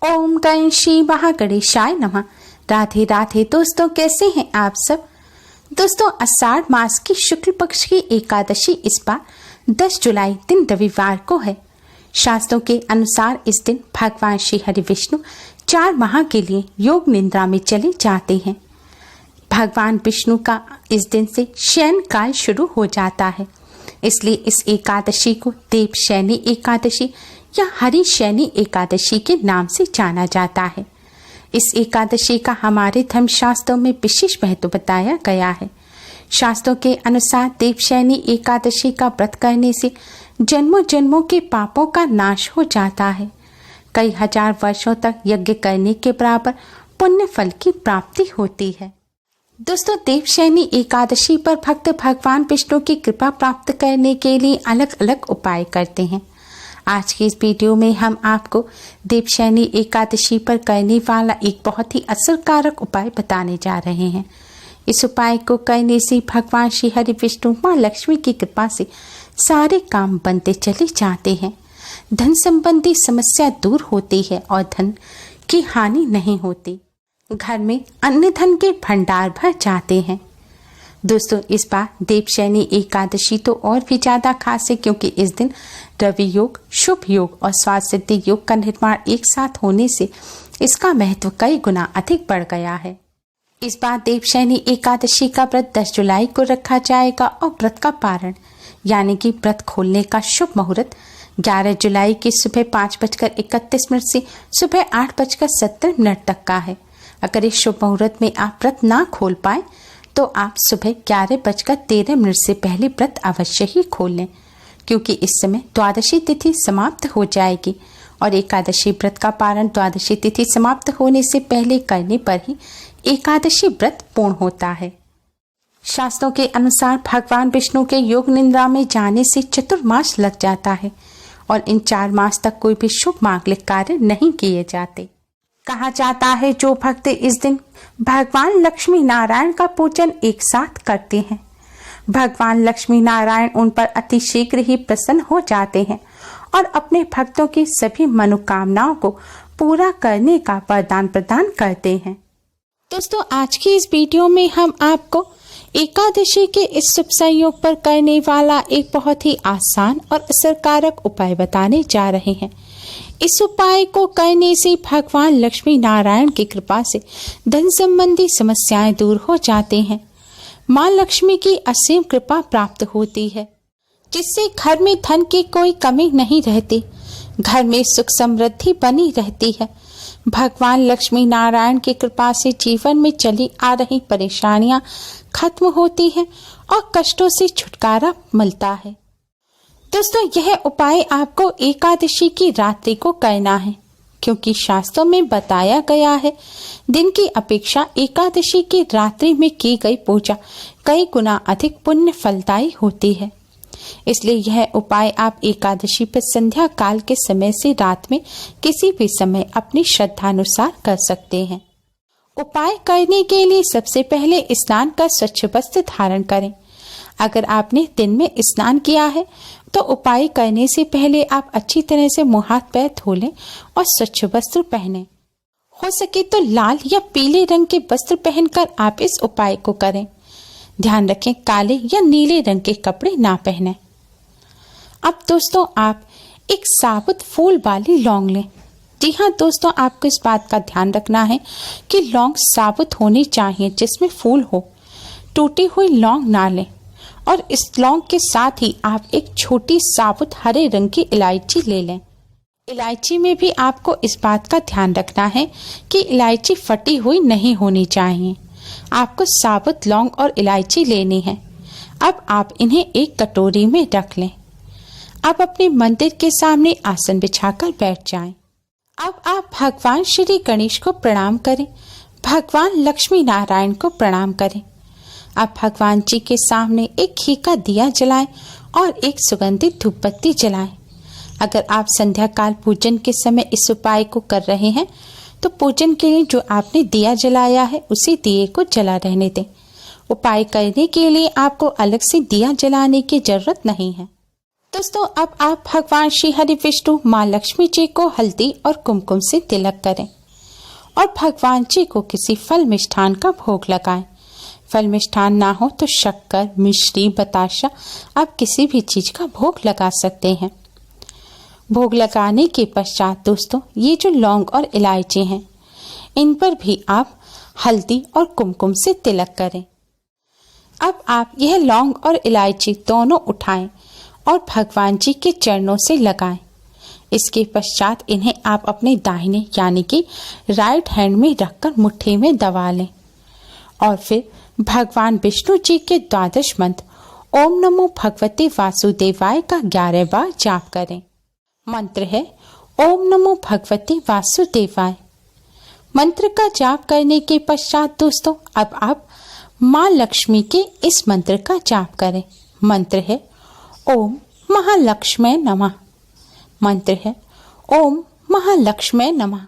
ओम गण श्री महागणेशाय नमः। राधे राधे दोस्तों, कैसे हैं आप सब। दोस्तों, आषाढ़ मास की शुक्ल पक्ष की एकादशी इस बार 10 जुलाई दिन रविवार को है। शास्त्रों के अनुसार इस दिन भगवान श्री हरि विष्णु 4 माह के लिए योग निद्रा में चले जाते हैं। भगवान विष्णु का इस दिन से शयन काल शुरू हो जाता है, इसलिए इस एकादशी को देवशयनी एकादशी या हरिशयनी एकादशी के नाम से जाना जाता है। इस एकादशी का हमारे धर्मशास्त्रों में विशेष महत्व बताया गया है। शास्त्रों के अनुसार देवशयनी एकादशी का व्रत करने से जन्मों जन्मों के पापों का नाश हो जाता है। कई हजार वर्षों तक यज्ञ करने के बराबर पुण्य फल की प्राप्ति होती है। दोस्तों, देवशयनी एकादशी पर भक्त भगवान विष्णु की कृपा प्राप्त करने के लिए अलग अलग उपाय करते हैं। आज की इस वीडियो में हम आपको देवशयनी एकादशी पर करने वाला एक बहुत ही असरकारक उपाय बताने जा रहे हैं। इस उपाय को करने से भगवान श्री हरि विष्णु माँ लक्ष्मी की कृपा से सारे काम बनते चले जाते हैं। धन संबंधी समस्या दूर होती है और धन की हानि नहीं होती। घर में अन्न धन के भंडार भर जाते हैं। दोस्तों, इस बार देवशयनी एकादशी तो और भी ज्यादा खास है, क्योंकि इस दिन रवि योग, शुभ योग और स्वास्थ्य सिद्धि योग का निर्माण एक साथ होने से इसका महत्व कई गुना अधिक बढ़ गया है। इस बार देवशयनी एकादशी का व्रत 10 जुलाई को रखा जाएगा और व्रत का पारण यानी कि व्रत खोलने का शुभ मुहूर्त 11 जुलाई की सुबह 5:31 से सुबह 8:70 तक का है। अगर इस शुभ मुहूर्त में आप व्रत ना खोल पाए तो आप सुबह 11:13 से पहले व्रत अवश्य ही खोल लें, क्योंकि इस समय द्वादशी तिथि समाप्त हो जाएगी और एकादशी व्रत का पारण द्वादशी तिथि समाप्त होने से पहले करने पर ही एकादशी व्रत पूर्ण होता है। शास्त्रों के अनुसार भगवान विष्णु के योग निद्रा में जाने से चतुर्मास लग जाता है और इन 4 मास तक कोई भी शुभ मांगलिक कार्य नहीं किए जाते। कहा जाता है जो भक्त इस दिन भगवान लक्ष्मी नारायण का पूजन एक साथ करते हैं, भगवान लक्ष्मी नारायण उन पर अति शीघ्र ही प्रसन्न हो जाते हैं और अपने भक्तों की सभी मनोकामनाओं को पूरा करने का वरदान प्रदान करते हैं। दोस्तों, आज की इस वीडियो में हम आपको एकादशी के इस शुभ संयोग पर करने वाला एक बहुत ही आसान और असरकारक उपाय बताने जा रहे हैं। इस उपाय को करने से भगवान लक्ष्मी नारायण की कृपा से धन संबंधी समस्याएं दूर हो जाते हैं। माँ लक्ष्मी की असीम कृपा प्राप्त होती है, जिससे घर में धन की कोई कमी नहीं रहती, घर में सुख समृद्धि बनी रहती है। भगवान लक्ष्मी नारायण की कृपा से जीवन में चली आ रही परेशानियां खत्म होती हैं और कष्टों से छुटकारा मिलता है। दोस्तों, यह उपाय आपको एकादशी की रात्रि को करना है, क्योंकि शास्त्रों में बताया गया है दिन की अपेक्षा एकादशी की रात्रि में की गई पूजा कई गुना अधिक पुण्य फलदायी होती है। इसलिए यह उपाय आप एकादशी पर संध्या काल के समय से रात में किसी भी समय अपनी श्रद्धानुसार कर सकते हैं। उपाय करने के लिए सबसे पहले स्नान कर स्वच्छ वस्त्र धारण करें। अगर आपने दिन में स्नान किया है तो उपाय करने से पहले आप अच्छी तरह से मुंह हाथ पैर धो लें और स्वच्छ वस्त्र पहनें। हो सके तो लाल या पीले रंग के वस्त्र पहनकर आप इस उपाय को करें। ध्यान रखें, काले या नीले रंग के कपड़े ना पहनें। अब दोस्तों, आप एक साबुत फूल वाली लौंग लें। जी हाँ दोस्तों, आपको इस बात का ध्यान रखना है कि लौंग साबुत होनी चाहिए, जिसमें फूल हो। टूटी हुई लौंग ना लें। और इस लौंग के साथ ही आप एक छोटी साबुत हरे रंग की इलायची ले लें। इलायची में भी आपको इस बात का ध्यान रखना है कि इलायची फटी हुई नहीं होनी चाहिए। आपको साबुत लौंग और इलायची लेनी है। अब आप इन्हें एक कटोरी में रख लें। आप अपने मंदिर के सामने आसन बिछाकर बैठ जाएं। अब आप भगवान श्री गणेश को प्रणाम करें, भगवान लक्ष्मी नारायण को प्रणाम करें। आप भगवान जी के सामने एक घी का दिया जलाएं और एक सुगंधित धूप बत्ती जलाएं। अगर आप संध्या काल पूजन के समय इस उपाय को कर रहे हैं तो पूजन के लिए जो आपने दिया जलाया है उसी दिए को जला रहने दें। उपाय करने के लिए आपको अलग से दिया जलाने की जरूरत नहीं है। दोस्तों अब आप भगवान श्री हरि विष्णु माँ लक्ष्मी जी को हल्दी और कुमकुम से तिलक करें और भगवान जी को किसी फल मिष्ठान का भोग लगाएं। फल मिष्ठान ना हो तो शक्कर, मिश्री, बताशा आप किसी भी चीज का भोग लगा सकते हैं। भोग लगाने के पश्चात दोस्तों ये जो लौंग और इलायची हैं इन पर भी आप हल्दी और कुमकुम से तिलक करें। अब आप यह लौंग और इलायची दोनों उठाएं और भगवान जी के चरणों से लगाएं। इसके पश्चात इन्हें आप अपने दाहिने यानी कि राइट हैंड में रखकर मुट्ठी में दबा लें और फिर भगवान विष्णु जी के 12 मंत्र ओम नमो भगवते वासुदेवाय का 11 बार जाप करें। मंत्र है ओम नमो भगवते वासुदेवाय। मंत्र का जाप करने के पश्चात दोस्तों अब आप माँ लक्ष्मी के इस मंत्र का जाप करें। मंत्र है ओम महालक्ष्मी नमः। मंत्र है ओम महालक्ष्मी नमः।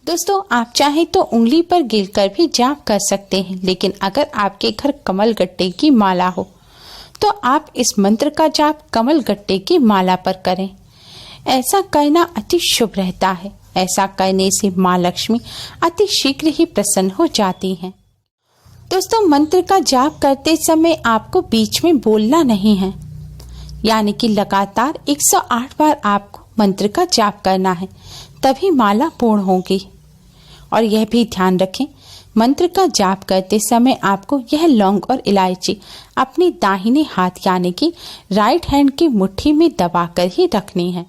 दोस्तों आप चाहें तो उंगली पर गिरकर भी जाप कर सकते हैं, लेकिन अगर आपके घर कमल गट्टे की माला हो तो आप इस मंत्र का जाप कमल गट्टे की माला पर करें। ऐसा करना अति शुभ रहता है। ऐसा करने से माँ लक्ष्मी अति शीघ्र ही प्रसन्न हो जाती हैं। दोस्तों मंत्र का जाप करते समय आपको बीच में बोलना नहीं है, यानी कि लगातार 108 बार आपको मंत्र का जाप करना है, तभी माला पूर्ण होगी। और यह भी ध्यान रखें मंत्र का जाप करते समय आपको यह लौंग और इलायची अपने दाहिने हाथ यानी कि राइट हैंड की मुट्ठी में दबाकर ही रखनी है।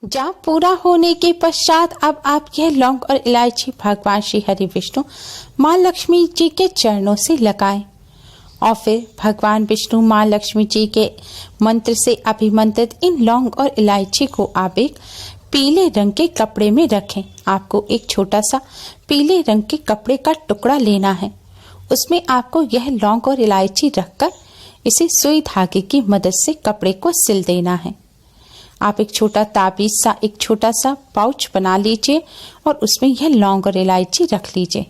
जाप पूरा होने के पश्चात अब आप यह लौंग और इलायची भगवान श्री हरि विष्णु माँ लक्ष्मी जी के चरणों से लगाएं और फिर भगवान विष्णु माँ लक्ष्मी जी के मंत्र से अभिमंत्रित इन लौंग और इलायची को आप एक पीले रंग के कपड़े में रखें। आपको एक छोटा सा पीले रंग के कपड़े का टुकड़ा लेना है। उसमें आपको यह लौंग और इलायची रखकर इसे सुई धागे की मदद से कपड़े को सिल देना है। आप एक छोटा ताबीज सा एक छोटा सा पाउच बना लीजिए और उसमें यह लौंग और इलायची रख लीजिए।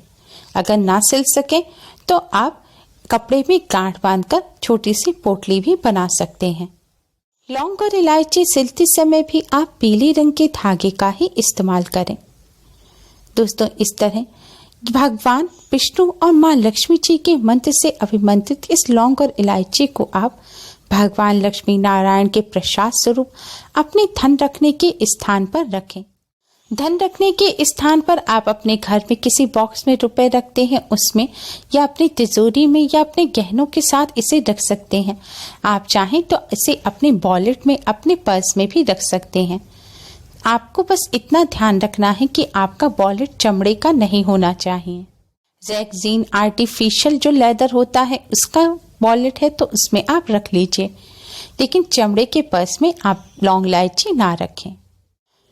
अगर ना सिल सके तो आप कपड़े में गांठ बांधकर छोटी सी पोटली भी बना सकते हैं। लौंग और इलायची सिलते समय भी आप पीले रंग के धागे का ही इस्तेमाल करें। दोस्तों इस तरह भगवान विष्णु और माँ लक्ष्मी जी के मंत्र से अभिमंत्रित इस लौंग और इलायची को आप भगवान लक्ष्मी नारायण के प्रसाद स्वरूप अपने धन रखने के स्थान पर रखें। धन रखने के स्थान पर आप अपने घर में किसी बॉक्स में रुपए रखते हैं उसमें, या अपनी तिजोरी में, या अपने गहनों के साथ इसे रख सकते हैं। आप चाहें तो इसे अपने वॉलेट में, अपने पर्स में भी रख सकते हैं। आपको बस इतना ध्यान रखना है कि आपका वॉलेट चमड़े का नहीं होना चाहिए। रेक्सीन आर्टिफिशियल जो लेदर होता है उसका वॉलेट है तो उसमें आप रख लीजिए, लेकिन चमड़े के पर्स में आप लौंग इलायची ना रखें।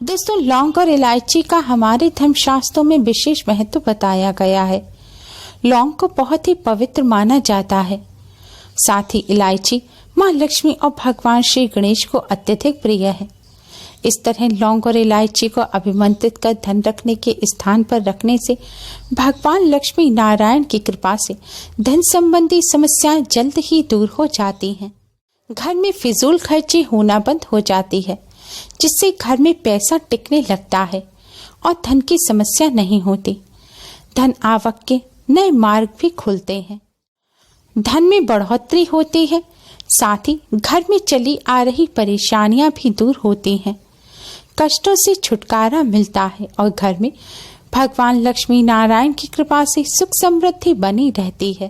दोस्तों लौंग और इलायची का हमारे धर्मशास्त्रों में विशेष महत्व बताया गया है। लौंग को बहुत ही पवित्र माना जाता है। साथ ही इलायची माँ लक्ष्मी और भगवान श्री गणेश को अत्यधिक प्रिय है। इस तरह लौंग और इलायची को अभिमंत्रित कर धन रखने के स्थान पर रखने से भगवान लक्ष्मी नारायण की कृपा से धन संबंधी समस्याएं जल्द ही दूर हो जाती हैं। घर में फिजूल खर्ची होना बंद हो जाती है, जिससे घर में पैसा टिकने लगता है और धन की समस्या नहीं होती। धन आवक के नए मार्ग भी खुलते हैं, धन में बढ़ोतरी होती है। साथ ही घर में चली आ रही परेशानियां भी दूर होती हैं, कष्टों से छुटकारा मिलता है और घर में भगवान लक्ष्मी नारायण की कृपा से सुख समृद्धि बनी रहती है।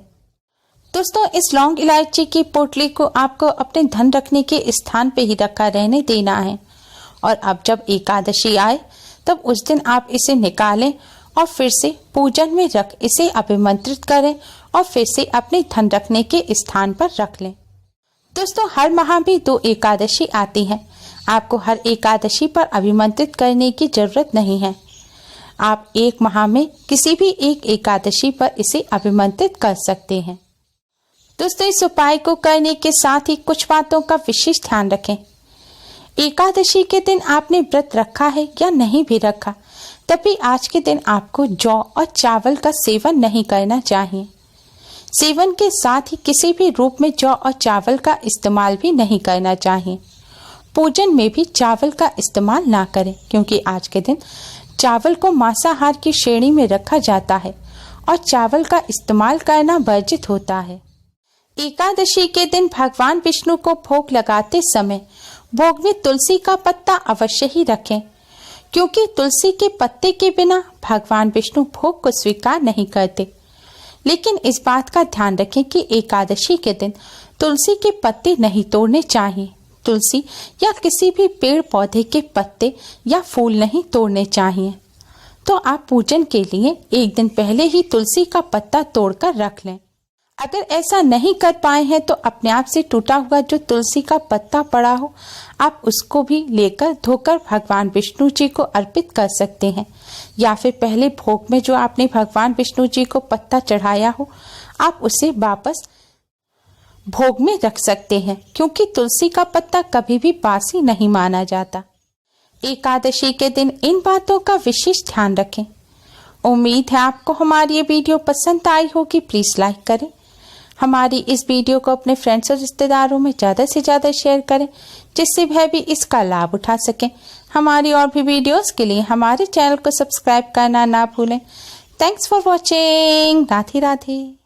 दोस्तों इस लौंग इलायची की पोटली को आपको अपने धन रखने के स्थान पे ही रखा रहने देना है, और अब जब एकादशी आए तब उस दिन आप इसे निकालें और फिर से पूजन में रख इसे अभिमंत्रित करें और फिर से अपने धन रखने के स्थान पर रख लें। दोस्तों हर माह भी 2 एकादशी आती हैं। आपको हर एकादशी पर अभिमंत्रित करने की जरूरत नहीं है। आप एक माह में किसी भी एक एकादशी पर इसे अभिमंत्रित कर सकते हैं। दोस्तों इस उपाय को करने के साथ ही कुछ बातों का विशेष ध्यान रखें। एकादशी के दिन आपने व्रत रखा है या नहीं भी रखा, तभी आज के दिन आपको जौ और चावल का सेवन नहीं करना चाहिए। सेवन के साथ ही किसी भी रूप में जौ और चावल का इस्तेमाल भी नहीं करना चाहिए। पूजन में भी चावल का इस्तेमाल ना करें, क्योंकि आज के दिन चावल को मांसाहार की श्रेणी में रखा जाता है और चावल का इस्तेमाल करना वर्जित होता है। एकादशी के दिन भगवान विष्णु को भोग लगाते समय भोग में तुलसी का पत्ता अवश्य ही रखें, क्योंकि तुलसी के पत्ते के बिना भगवान विष्णु भोग को स्वीकार नहीं करते। लेकिन इस बात का ध्यान रखें कि एकादशी के दिन तुलसी के पत्ते नहीं तोड़ने चाहिए। तुलसी या किसी भी पेड़ पौधे के पत्ते या फूल नहीं तोड़ने चाहिए। तो आप पूजन के लिए एक दिन पहले ही तुलसी का पत्ता तोड़कर रख लें। अगर ऐसा नहीं कर पाए हैं तो अपने आप से टूटा हुआ जो तुलसी का पत्ता पड़ा हो, आप उसको भी लेकर धोकर भगवान विष्णु जी को अर्पित कर सकते हैं, या फिर पहले भोग में जो आपने भगवान विष्णु जी को पत्ता चढ़ाया हो, आप उसे वापस भोग में रख सकते हैं, क्योंकि तुलसी का पत्ता कभी भी बासी नहीं माना जाता। एकादशी के दिन इन बातों का विशेष ध्यान रखें। उम्मीद है आपको हमारी ये वीडियो पसंद आई होगी। प्लीज़ लाइक करें। हमारी इस वीडियो को अपने फ्रेंड्स और रिश्तेदारों में ज़्यादा से ज़्यादा शेयर करें, जिससे वह भी इसका लाभ उठा सकें। हमारी और भी वीडियोस के लिए हमारे चैनल को सब्सक्राइब करना ना भूलें। Thanks for watching. Radhe Radhe.